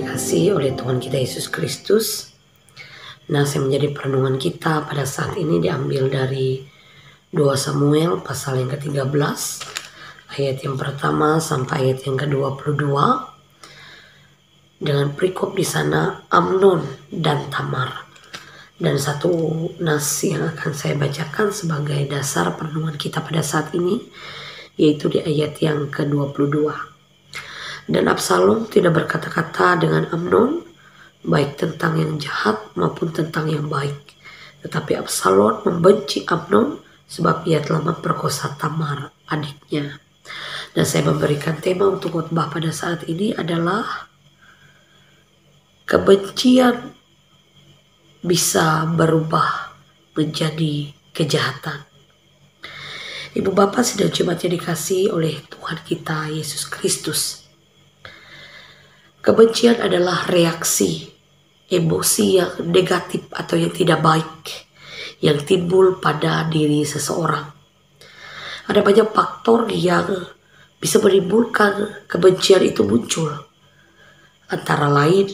dikasihi oleh Tuhan kita Yesus Kristus. Nah, yang menjadi perenungan kita pada saat ini diambil dari 2 Samuel pasal yang ke-13 ayat yang pertama sampai ayat yang ke-22 dengan perikop di sana Amnon dan Tamar. Dan satu nas yang akan saya bacakan sebagai dasar perenungan kita pada saat ini, yaitu di ayat yang ke-22. Dan Absalom tidak berkata-kata dengan Amnon, baik tentang yang jahat maupun tentang yang baik. Tetapi Absalom membenci Amnon sebab ia telah memperkosa Tamar, adiknya. Dan saya memberikan tema untuk khotbah pada saat ini adalah kebencian bisa berubah menjadi kejahatan. Ibu bapak sidang jemaat yang dikasihi oleh Tuhan kita Yesus Kristus. Kebencian adalah reaksi emosi yang negatif atau yang tidak baik yang timbul pada diri seseorang. Ada banyak faktor yang bisa menimbulkan kebencian itu muncul. Antara lain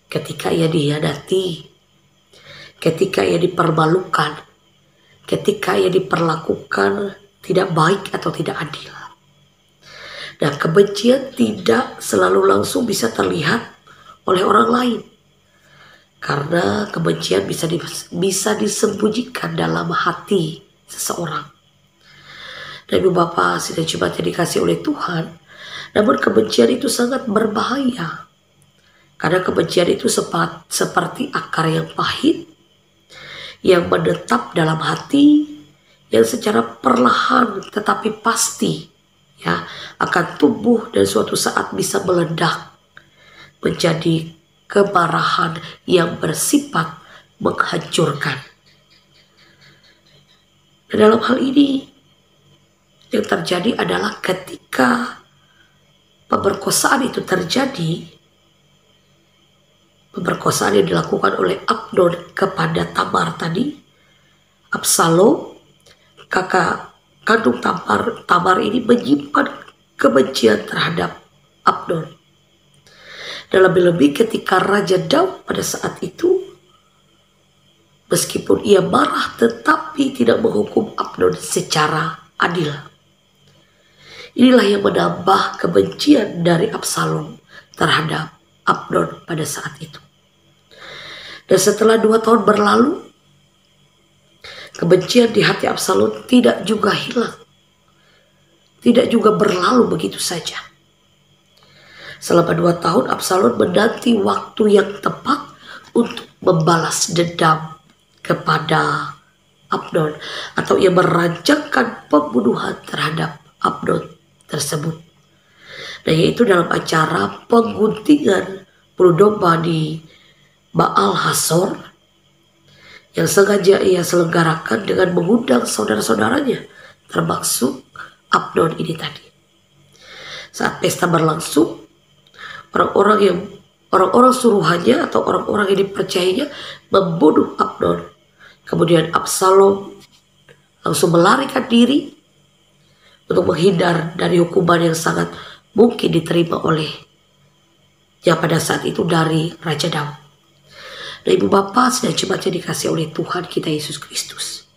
ketika ia dikhianati, ketika ia dipermalukan, ketika ia diperlakukan tidak baik atau tidak adil. Dan kebencian tidak selalu langsung bisa terlihat oleh orang lain. Karena kebencian bisa disembunyikan dalam hati seseorang. Dan ibu bapak sidang jemaat yang dikasihi oleh Tuhan, namun kebencian itu sangat berbahaya. Karena kebencian itu seperti akar yang pahit yang menetap dalam hati, yang secara perlahan tetapi pasti akan tumbuh dan suatu saat bisa meledak menjadi kemarahan yang bersifat menghancurkan. Dan dalam hal ini yang terjadi adalah ketika pemerkosaan itu terjadi, pemerkosaan yang dilakukan oleh Amnon kepada Tamar tadi, Absalom, kakak kandung Tamar ini menyimpan kebencian terhadap Amnon. Dan lebih-lebih ketika Raja Daud pada saat itu, meskipun ia marah tetapi tidak menghukum Amnon secara adil. Inilah yang menambah kebencian dari Absalom terhadap Amnon pada saat itu. Dan setelah 2 tahun berlalu, kebencian di hati Absalom tidak juga hilang. Tidak juga berlalu begitu saja. Selama 2 tahun Absalom menanti waktu yang tepat untuk membalas dendam kepada Amnon. Atau ia merancangkan pembunuhan terhadap Amnon tersebut. Nah, yaitu dalam acara pengguntingan bulu domba di Baal Hasor yang sengaja ia selenggarakan dengan mengundang saudara-saudaranya, termasuk Amnon ini tadi. Saat pesta berlangsung, orang-orang suruhannya atau orang-orang yang dipercayainya membunuh Amnon. Kemudian Absalom langsung melarikan diri untuk menghindar dari hukuman yang sangat mungkin diterima oleh yang pada saat itu dari Raja Daud. Nah, ibu bapak sedang jemaat yang dikasihi oleh Tuhan kita Yesus Kristus.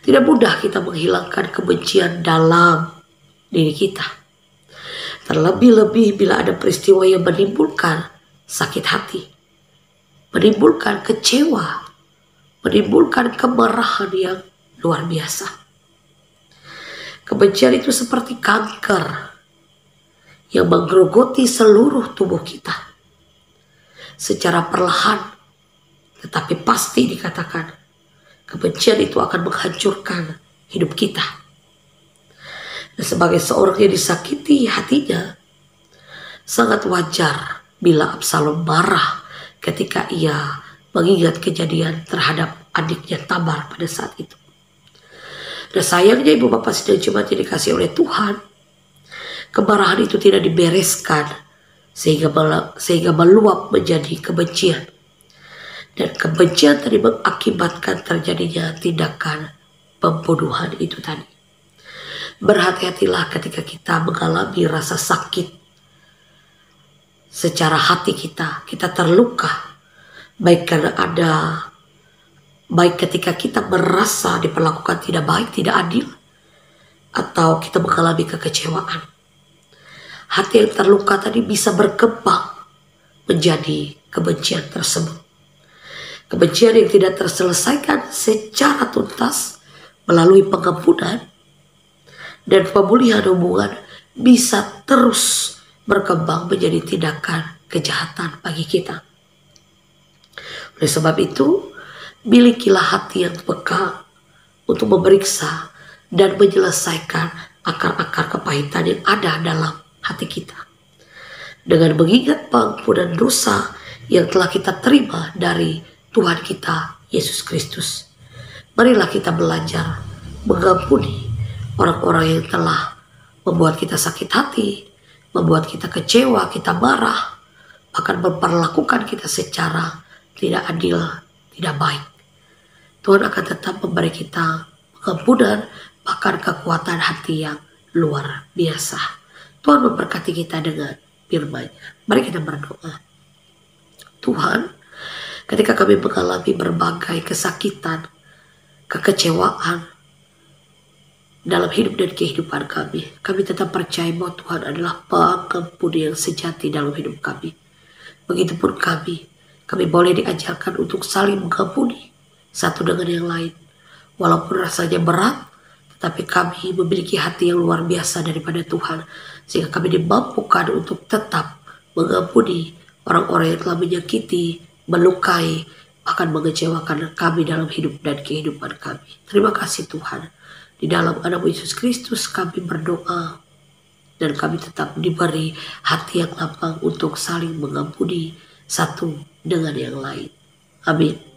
Tidak mudah kita menghilangkan kebencian dalam diri kita. Terlebih-lebih bila ada peristiwa yang menimbulkan sakit hati, menimbulkan kecewa, menimbulkan kemarahan yang luar biasa. Kebencian itu seperti kanker yang menggerogoti seluruh tubuh kita. Secara perlahan, tetapi pasti dikatakan, kebencian itu akan menghancurkan hidup kita. Dan sebagai seorang yang disakiti hatinya, sangat wajar bila Absalom marah ketika ia mengingat kejadian terhadap adiknya Tamar pada saat itu. Dan sayangnya ibu bapak sidang jemaat yang dikasihi oleh Tuhan, kemarahan itu tidak dibereskan sehingga meluap menjadi kebencian. Dan kebencian tadi mengakibatkan terjadinya tindakan pembunuhan itu tadi. Berhati-hatilah ketika kita mengalami rasa sakit secara hati kita terluka, baik karena baik ketika kita merasa diperlakukan tidak baik, tidak adil, atau kita mengalami kekecewaan. Hati yang terluka tadi bisa berkembang menjadi kebencian tersebut. Kebencian yang tidak terselesaikan secara tuntas melalui pengampunan dan pemulihan hubungan bisa terus berkembang menjadi tindakan kejahatan bagi kita. Oleh sebab itu, milikilah hati yang peka untuk memeriksa dan menyelesaikan akar-akar kepahitan yang ada dalam hati kita. Dengan mengingat pengampunan dosa yang telah kita terima dari Tuhan kita Yesus Kristus, marilah kita belajar mengampuni orang-orang yang telah membuat kita sakit hati, membuat kita kecewa, kita marah, bahkan memperlakukan kita secara tidak adil, tidak baik. Tuhan akan tetap memberi kita pengampunan, bahkan kekuatan hati yang luar biasa. Tuhan memberkati kita dengan firman-Nya. Mari kita berdoa. Tuhan, ketika kami mengalami berbagai kesakitan, kekecewaan dalam hidup dan kehidupan kami tetap percaya bahwa Tuhan adalah pengampun yang sejati dalam hidup kami. Begitupun kami boleh diajarkan untuk saling mengampuni satu dengan yang lain. Walaupun rasanya berat, tetapi kami memiliki hati yang luar biasa daripada Tuhan, sehingga kami dimampukan untuk tetap mengampuni orang-orang yang telah menyakiti, melukai, bahkan mengecewakan kami dalam hidup dan kehidupan kami. Terima kasih Tuhan. Di dalam nama Yesus Kristus kami berdoa, dan kami tetap diberi hati yang lapang untuk saling mengampuni satu dengan yang lain. Amin.